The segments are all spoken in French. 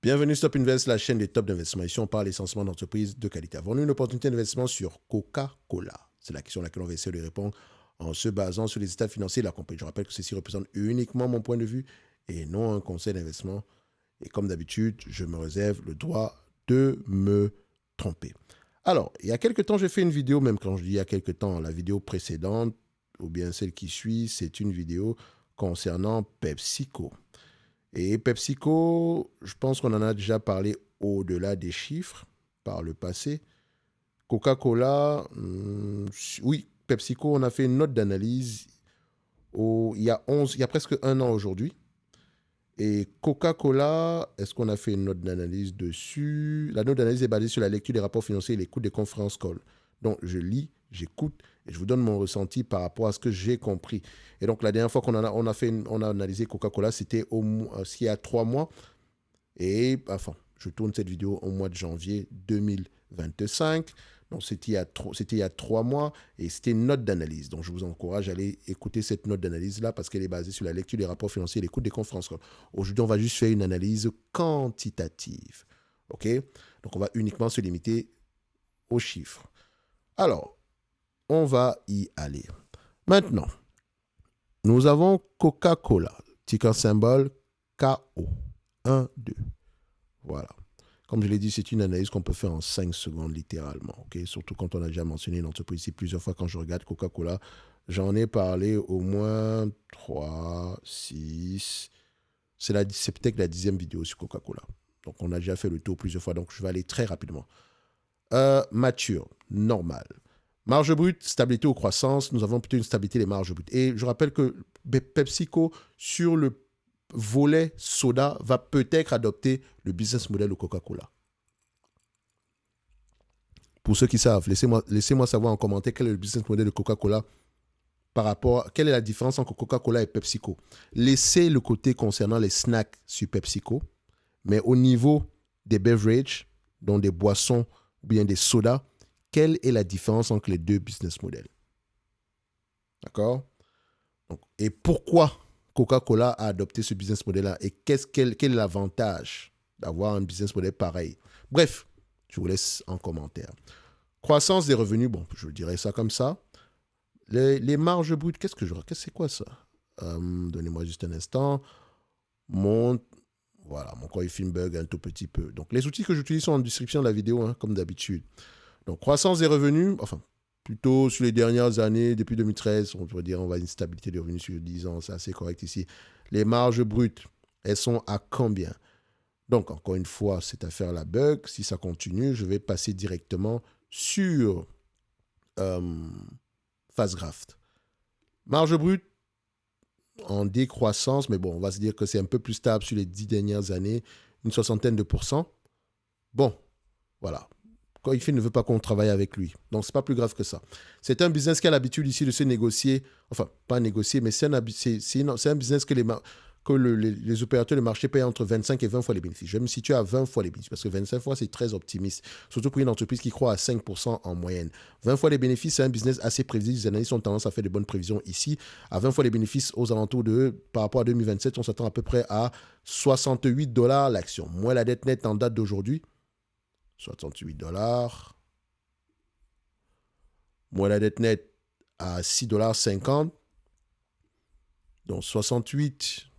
Bienvenue Stop Invest, la chaîne des top d'investissement. Ici, on parle essentiellement d'entreprises de qualité. Avons-nous une opportunité d'investissement sur Coca-Cola? C'est la question à laquelle on va essayer de répondre en se basant sur les états financiers de la compagnie. Je rappelle que ceci représente uniquement mon point de vue et non un conseil d'investissement. Et comme d'habitude, je me réserve le droit de me tromper. Alors, il y a quelques temps, j'ai fait une vidéo, même quand je dis il y a quelques temps, la vidéo précédente, ou bien celle qui suit, c'est une vidéo concernant PepsiCo. Et PepsiCo, je pense qu'on en a déjà parlé au-delà des chiffres par le passé. Coca-Cola, oui, PepsiCo, on a fait une note d'analyse il y a presque un an aujourd'hui. Et Coca-Cola, est-ce qu'on a fait une note d'analyse dessus? La note d'analyse est basée sur la lecture des rapports financiers et l'écoute des conférences call. Donc, je lis, j'écoute et je vous donne mon ressenti par rapport à ce que j'ai compris. Et donc, la dernière fois qu'on a analysé Coca-Cola, c'était il y a 3 mois. Et, enfin, je tourne cette vidéo au mois de janvier 2025. Donc, c'était il y a 3 mois et c'était une note d'analyse. Donc, je vous encourage à aller écouter cette note d'analyse-là parce qu'elle est basée sur la lecture des rapports financiers et l'écoute des conférences. Aujourd'hui, on va juste faire une analyse quantitative. OK? Donc, on va uniquement se limiter aux chiffres. Alors, on va y aller. Maintenant, nous avons Coca-Cola, ticker symbole KO. 1, 2. Voilà. Comme je l'ai dit, c'est une analyse qu'on peut faire en 5 secondes, littéralement. Okay? Surtout quand on a déjà mentionné une entreprise ici plusieurs fois. Quand je regarde Coca-Cola, j'en ai parlé au moins 3, 6. C'est peut-être la 10e vidéo sur Coca-Cola. Donc, on a déjà fait le tour plusieurs fois. Donc, je vais aller très rapidement. Mature, normal. Marge brute, stabilité ou croissance. Nous avons plutôt une stabilité des marges brutes. Et je rappelle que PepsiCo, sur le volet soda, va peut-être adopter le business model de Coca-Cola. Pour ceux qui savent, laissez-moi savoir en commentaire quel est le business model de Coca-Cola quelle est la différence entre Coca-Cola et PepsiCo. Laissez le côté concernant les snacks sur PepsiCo, mais au niveau des beverages, donc des boissons ou bien des sodas, quelle est la différence entre les deux business models? D'accord? Et pourquoi Coca-Cola a adopté ce business model-là et quel est l'avantage d'avoir un business model pareil? Bref, je vous laisse en commentaire. Croissance des revenus, bon, je dirais ça comme ça. Les marges brutes, c'est quoi ça? Donnez-moi juste un instant. Voilà, mon coefficient bug un tout petit peu. Donc, les outils que j'utilise sont en description de la vidéo, hein, comme d'habitude. Donc, croissance des revenus, enfin, plutôt sur les dernières années, depuis 2013, on pourrait dire on va une stabilité des revenus sur 10 ans, c'est assez correct ici. Les marges brutes, elles sont à combien? Donc, encore une fois, cette affaire-là bug. Si ça continue, je vais passer directement sur Fastgraft. Marge brute en décroissance, mais bon, on va se dire que c'est un peu plus stable sur les 10 dernières années, une soixantaine de pourcents. Bon, voilà. Coifin ne veut pas qu'on travaille avec lui. Donc, ce n'est pas plus grave que ça. C'est un business qui a l'habitude ici de se négocier. Enfin, pas négocier, mais c'est un business que les opérateurs de marché payent entre 25 et 20 fois les bénéfices. Je vais me situer à 20 fois les bénéfices parce que 25 fois, c'est très optimiste. Surtout pour une entreprise qui croît à 5% en moyenne. 20 fois les bénéfices, c'est un business assez prévisible. Les analystes ont tendance à faire de bonnes prévisions ici. À 20 fois les bénéfices, aux alentours par rapport à 2027, on s'attend à peu près à $68 l'action. Moins la dette nette en date d'aujourd'hui. 68 dollars. Moins la dette nette à 6,50 $. Donc 68,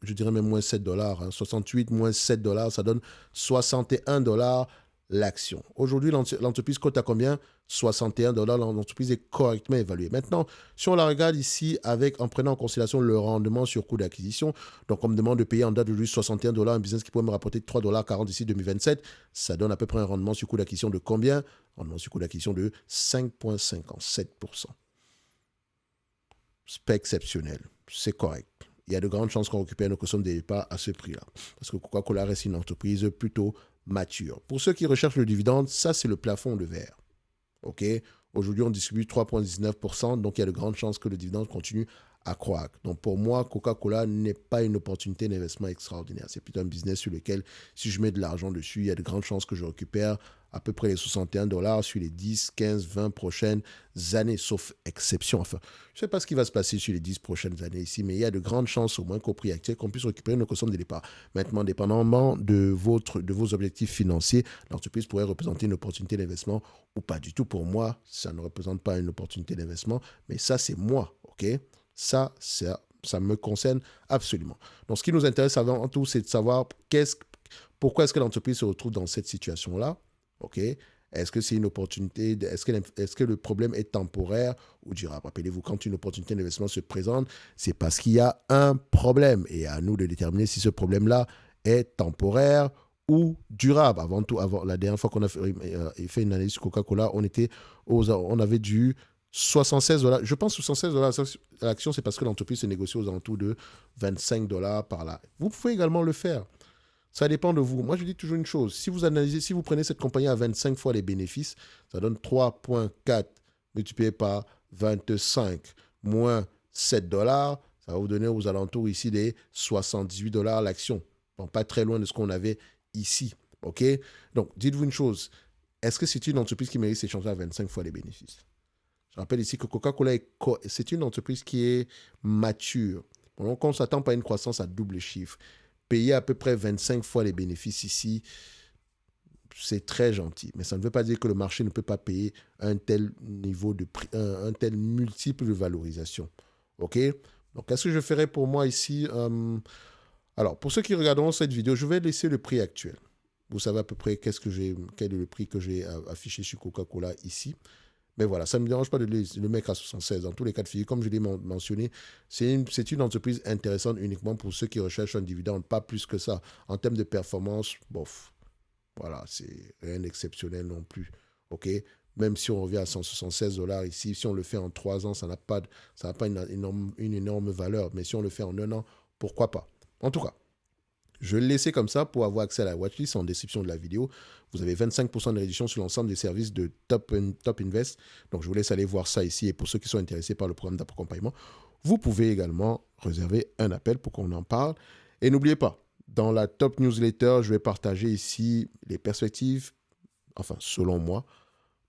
je dirais même moins 7 dollars. Hein. 68 moins 7 dollars, ça donne 61 dollars l'action. Aujourd'hui, l'entreprise cote à combien? 61 dollars. L'entreprise est correctement évaluée. Maintenant, si on la regarde ici en prenant en considération le rendement sur coût d'acquisition, donc on me demande de payer en date de juste 61 dollars un business qui pourrait me rapporter 3,40 $ d'ici 2027, ça donne à peu près un rendement sur coût d'acquisition de combien? Rendement sur coût d'acquisition de 5,57%. C'est pas exceptionnel. C'est correct. Il y a de grandes chances qu'on récupère nos sommes des départ à ce prix-là. Parce que Coca-Cola reste une entreprise plutôt mature. Pour ceux qui recherchent le dividende, ça, c'est le plafond de verre. OK? Aujourd'hui, on distribue 3,19%, donc il y a de grandes chances que le dividende continue à croître. Donc pour moi, Coca-Cola n'est pas une opportunité d'investissement extraordinaire. C'est plutôt un business sur lequel, si je mets de l'argent dessus, il y a de grandes chances que je récupère à peu près les 61 dollars sur les 10, 15, 20 prochaines années, sauf exception. Enfin, je ne sais pas ce qui va se passer sur les 10 prochaines années ici, mais il y a de grandes chances, au moins qu'au prix actuel, qu'on puisse récupérer nos sommes de départ. Maintenant, dépendamment de vos objectifs financiers, l'entreprise pourrait représenter une opportunité d'investissement ou pas du tout. Pour moi, ça ne représente pas une opportunité d'investissement, mais ça, c'est moi, OK? Ça me concerne absolument. Donc, ce qui nous intéresse avant tout, c'est de savoir pourquoi est-ce que l'entreprise se retrouve dans cette situation-là. OK? Est-ce que c'est une opportunité? Est-ce que le problème est temporaire ou durable? Rappelez-vous, quand une opportunité d'investissement se présente, c'est parce qu'il y a un problème. Et à nous de déterminer si ce problème-là est temporaire ou durable. Avant tout, la dernière fois qu'on a fait une analyse sur Coca-Cola, on avait dû 76 dollars. Je pense 76 dollars à l'action, c'est parce que l'entreprise se négocie aux alentours de 25 dollars par là. Vous pouvez également le faire. Ça dépend de vous. Moi, je dis toujours une chose. Si vous prenez cette compagnie à 25 fois les bénéfices, ça donne 3,4 multiplié par 25 moins 7 dollars. Ça va vous donner aux alentours ici des 78 dollars l'action. Bon, pas très loin de ce qu'on avait ici. OK? Donc, dites-vous une chose. Est-ce que c'est une entreprise qui mérite s'échanger à 25 fois les bénéfices? Je rappelle ici que Coca-Cola, c'est une entreprise qui est mature. Donc, on ne s'attend pas à une croissance à double chiffre. Payer à peu près 25 fois les bénéfices ici, c'est très gentil. Mais ça ne veut pas dire que le marché ne peut pas payer un tel niveau de prix, un tel multiple de valorisation. OK? Donc, qu'est-ce que je ferai pour moi ici? Alors, pour ceux qui regarderont cette vidéo, je vais laisser le prix actuel. Vous savez à peu près quel est le prix que j'ai affiché sur Coca-Cola ici. Mais voilà, ça ne me dérange pas de le mettre à 76. Dans tous les cas de figure, comme je l'ai mentionné, c'est une entreprise intéressante uniquement pour ceux qui recherchent un dividende, pas plus que ça. En termes de performance, bof. Voilà, c'est rien d'exceptionnel non plus. OK? Même si on revient à 176 dollars ici, si on le fait en 3 ans, ça n'a pas une énorme valeur. Mais si on le fait en 1 an, pourquoi pas? En tout cas, je vais le laisser comme ça pour avoir accès à la watchlist en description de la vidéo. Vous avez 25% de réduction sur l'ensemble des services de Top Invest. Donc, je vous laisse aller voir ça ici. Et pour ceux qui sont intéressés par le programme d'accompagnement, vous pouvez également réserver un appel pour qu'on en parle. Et n'oubliez pas, dans la Top Newsletter, je vais partager ici les perspectives, enfin, selon moi,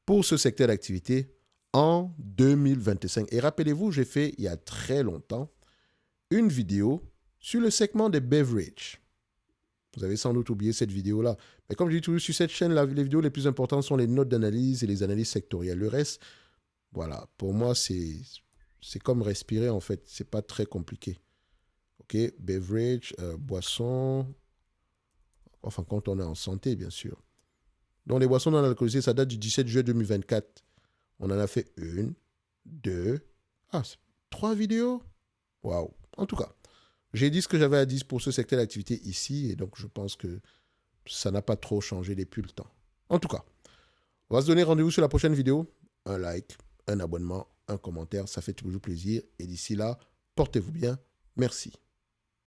pour ce secteur d'activité en 2025. Et rappelez-vous, j'ai fait il y a très longtemps une vidéo sur le segment des beverages. Vous avez sans doute oublié cette vidéo-là. Mais comme je dis toujours sur cette chaîne, les vidéos les plus importantes sont les notes d'analyse et les analyses sectorielles. Le reste, voilà, pour moi, c'est comme respirer, en fait. C'est pas très compliqué. OK, beverage, boisson. Enfin, quand on est en santé, bien sûr. Donc, les boissons non alcoolisées, ça date du 17 juillet 2024. On en a fait 1, 2, 3 vidéos. Waouh. En tout cas, j'ai dit ce que j'avais à dire pour ce secteur d'activité ici, et donc je pense que ça n'a pas trop changé depuis le temps. En tout cas, on va se donner rendez-vous sur la prochaine vidéo. Un like, un abonnement, un commentaire, ça fait toujours plaisir. Et d'ici là, portez-vous bien. Merci.